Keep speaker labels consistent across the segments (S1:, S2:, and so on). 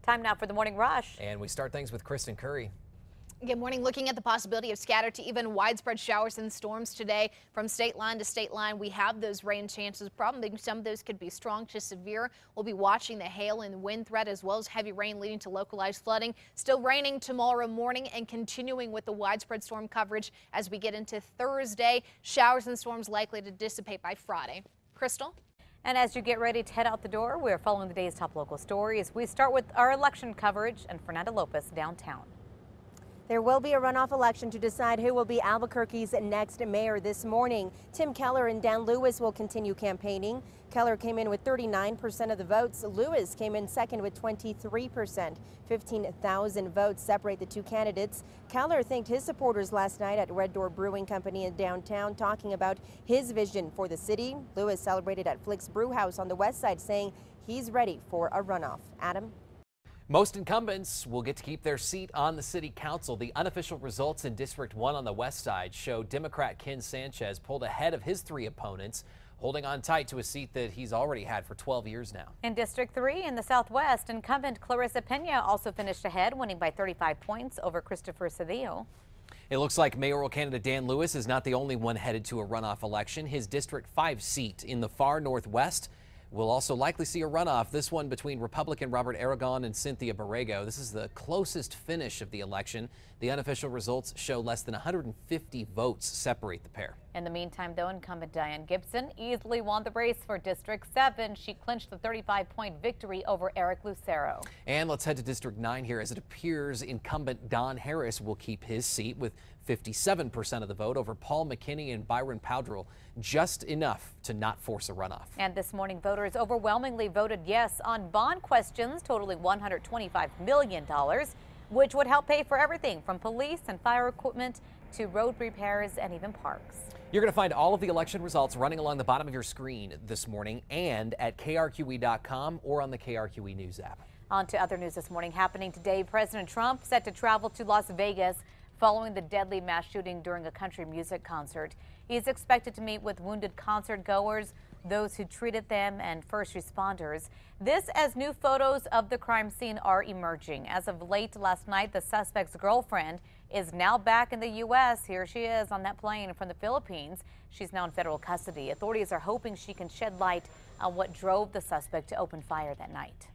S1: Time now for the Morning Rush.
S2: And we start things with Kristen Curry.
S3: Good morning. Looking at the possibility of scattered to even widespread showers and storms today from state line to state line. We have those rain chances. Probably some of those could be strong to severe. We'll be watching the hail and wind threat as well as heavy rain leading to localized flooding. Still raining tomorrow morning and continuing with the widespread storm coverage as we get into Thursday. Showers and storms likely to dissipate by Friday. Crystal?
S1: And as you get ready to head out the door, we're following the day's top local stories. We start with our election coverage and Fernanda Lopez downtown.
S4: There will be a runoff election to decide who will be Albuquerque's next mayor this morning. Tim Keller and Dan Lewis will continue campaigning. Keller came in with 39% of the votes. Lewis came in second with 23%. 15,000 votes separate the two candidates. Keller thanked his supporters last night at Red Door Brewing Company in downtown, talking about his vision for the city. Lewis celebrated at Flick's Brew House on the west side, saying he's ready for a runoff. Adam?
S2: Most incumbents will get to keep their seat on the city council. The unofficial results in District 1 on the west side show Democrat Ken Sanchez pulled ahead of his three opponents, holding on tight to a seat that he's already had for 12 years now.
S1: In District 3 in the southwest, incumbent Clarissa Pena also finished ahead, winning by 35 points over Christopher Cedillo.
S2: It looks like mayoral candidate Dan Lewis is not the only one headed to a runoff election. His District 5 seat in the far northwest will also likely see a runoff, this one between Republican Robert Aragon and Cynthia Borrego. This is the closest finish of the election. The unofficial results show less than 150 votes separate the pair.
S1: In the meantime, though, incumbent Diane Gibson easily won the race for District 7. She clinched the 35-point victory over Eric Lucero.
S2: And let's head to District 9 here, as it appears incumbent Don Harris will keep his seat with 57% of the vote over Paul McKinney and Byron Powdrell, just enough to not force a runoff. And
S1: this morning, voters overwhelmingly voted yes on bond questions totaling $125 million, which would help pay for everything from police and fire equipment to road repairs and even parks.
S2: You're going to find all of the election results running along the bottom of your screen this morning and at KRQE.com or on the KRQE News app.
S1: On to other news this morning happening today. President Trump set to travel to Las Vegas following the deadly mass shooting during a country music concert. He's expected to meet with wounded concert goers, those who treated them, and first responders. This as new photos of the crime scene are emerging. As of late last night, the suspect's girlfriend is now back in the U.S. Here she is on that plane from the Philippines. She's now in federal custody. Authorities are hoping she can shed light on what drove the suspect to open fire that night.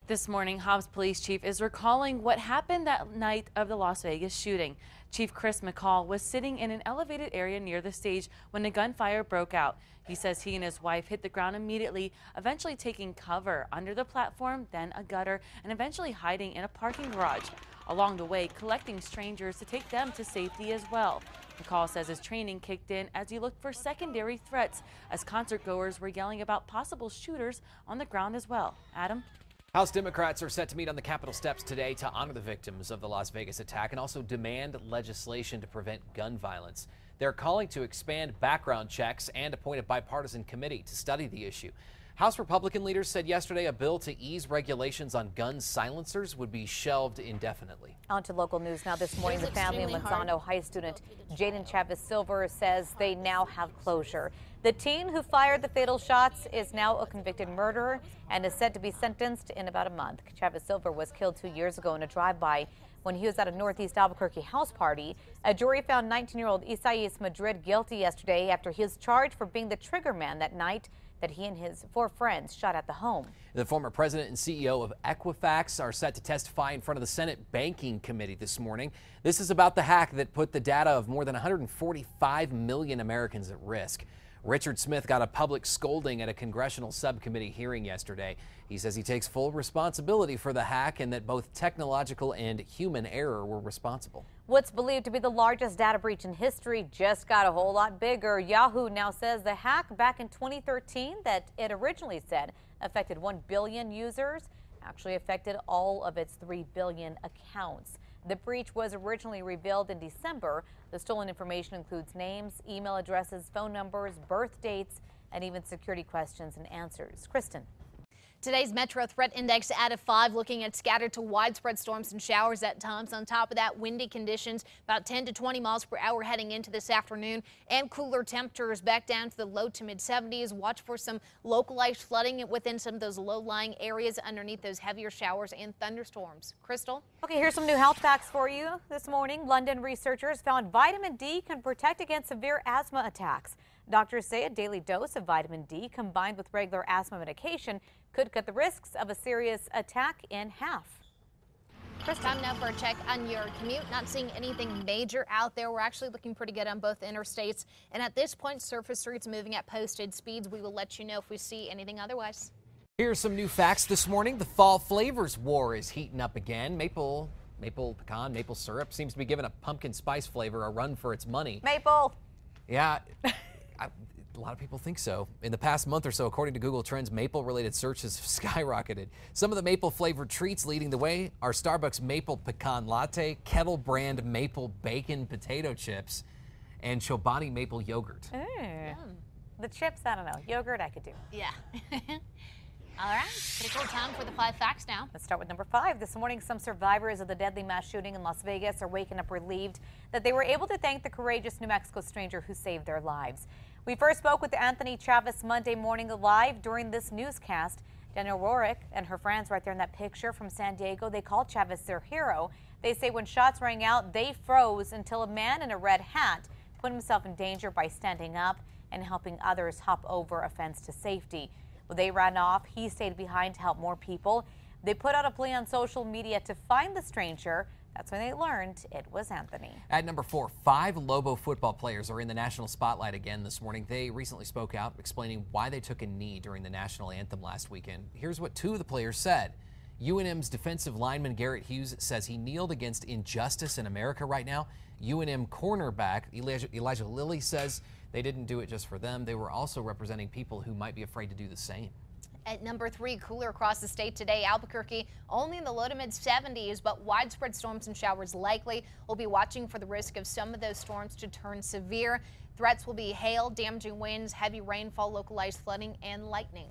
S5: This morning, Hobbs police chief is recalling what happened that night of the Las Vegas shooting. Chief Chris McCall was sitting in an elevated area near the stage when the gunfire broke out. He says he and his wife hit the ground immediately, eventually taking cover under the platform, then a gutter, and eventually hiding in a parking garage. Along the way, collecting strangers to take them to safety as well. McCall says his training kicked in as he looked for secondary threats, as concert goers were yelling about possible shooters on the ground as well. Adam?
S2: House Democrats are set to meet on the Capitol steps today to honor the victims of the Las Vegas attack and also demand legislation to prevent gun violence. They're calling to expand background checks and appoint a bipartisan committee to study the issue. House Republican leaders said yesterday a bill to ease regulations on gun silencers would be shelved indefinitely.
S1: On to local news now this morning. The family of Manzano High student Jaden Chavez Silver says they now have closure. The teen who fired the fatal shots is now a convicted murderer and is said to be sentenced in about a month. Chavez Silver was killed 2 years ago in a drive-by when he was at a Northeast Albuquerque house party. A jury found 19-year-old Isaias Madrid guilty yesterday after he was charged for being the trigger man that night that he and his 4 friends shot at the home.
S2: The former president and CEO of Equifax are set to testify in front of the Senate Banking Committee this morning. This is about the hack that put the data of more than 145 million Americans at risk. Richard Smith got a public scolding at a congressional subcommittee hearing yesterday. He says he takes full responsibility for the hack and that both technological and human error were responsible.
S1: What's believed to be the largest data breach in history just got a whole lot bigger. Yahoo now says the hack back in 2013 that it originally said affected 1 billion users actually affected all of its 3 billion accounts. The breach was originally revealed in December. The stolen information includes names, email addresses, phone numbers, birth dates, and even security questions and answers. Kristen.
S3: Today's Metro Threat Index out of 5, looking at scattered to widespread storms and showers at times. On top of that, windy conditions about 10 to 20 miles per hour heading into this afternoon, and cooler temperatures back down to the low to mid 70s. Watch for some localized flooding within some of those low-lying areas underneath those heavier showers and thunderstorms. Crystal?
S1: Okay, here's some new health facts for you this morning. London researchers found vitamin D can protect against severe asthma attacks. Doctors say a daily dose of vitamin D combined with regular asthma medication could cut the risks of a serious attack in half.
S3: Time now for a check on your commute. Not seeing anything major out there. We're actually looking pretty good on both interstates. And at this point, surface streets moving at posted speeds. We will let you know if we see anything otherwise.
S2: Here's some new facts this morning. The fall flavors war is heating up again. Maple pecan, maple syrup seems to be giving a pumpkin spice flavor a run for its money.
S1: Maple.
S2: Yeah. A lot of people think so. In the past month or so, according to Google Trends, maple-related searches have skyrocketed. Some of the maple-flavored treats leading the way are Starbucks Maple Pecan Latte, Kettle Brand Maple Bacon Potato Chips, and Chobani Maple Yogurt.
S1: The chips, I don't know. Yogurt, I could do.
S3: Yeah. All right, pretty cool. Time for the 5 facts now.
S1: Let's start with number 5. This morning, some survivors of the deadly mass shooting in Las Vegas are waking up relieved that they were able to thank the courageous New Mexico stranger who saved their lives. We first spoke with Anthony Travis Monday morning live during this newscast. Danielle Rorick and her friends right there in that picture from San Diego, they called Travis their hero. They say when shots rang out, they froze until a man in a red hat put himself in danger by standing up and helping others hop over a fence to safety. When they ran off, he stayed behind to help more people. They put out a plea on social media to find the stranger. That's when they learned it was Anthony.
S2: At number 4, 5 Lobo football players are in the national spotlight again this morning. They recently spoke out explaining why they took a knee during the national anthem last weekend. Here's what 2 of the players said. UNM's defensive lineman Garrett Hughes says he kneeled against injustice in America right now. UNM cornerback Elijah Lilly says they didn't do it just for them. They were also representing people who might be afraid to do the same.
S3: At number 3, cooler across the state today. Albuquerque only in the low to mid 70s, but widespread storms and showers likely. We'll be watching for the risk of some of those storms to turn severe. Threats will be hail, damaging winds, heavy rainfall, localized flooding, and lightning.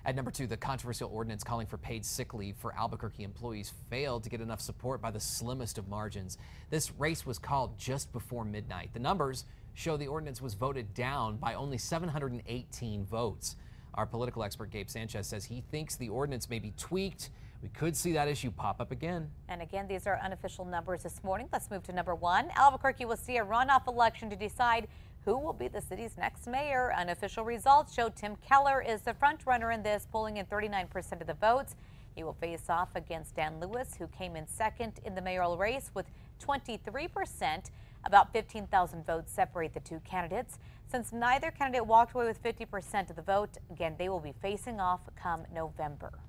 S2: At number 2, the controversial ordinance calling for paid sick leave for Albuquerque employees failed to get enough support by the slimmest of margins. This race was called just before midnight. The numbers show the ordinance was voted down by only 718 votes. Our political expert Gabe Sanchez says he thinks the ordinance may be tweaked. We could see that issue pop up again.
S1: And again, these are unofficial numbers this morning. Let's move to number 1. Albuquerque will see a runoff election to decide who will be the city's next mayor. Unofficial results show Tim Keller is the front runner in this, pulling in 39% of the votes. He will face off against Dan Lewis, who came in second in the mayoral race with 23%. About 15,000 votes separate the 2 candidates. Since neither candidate walked away with 50% of the vote, again, they will be facing off come November.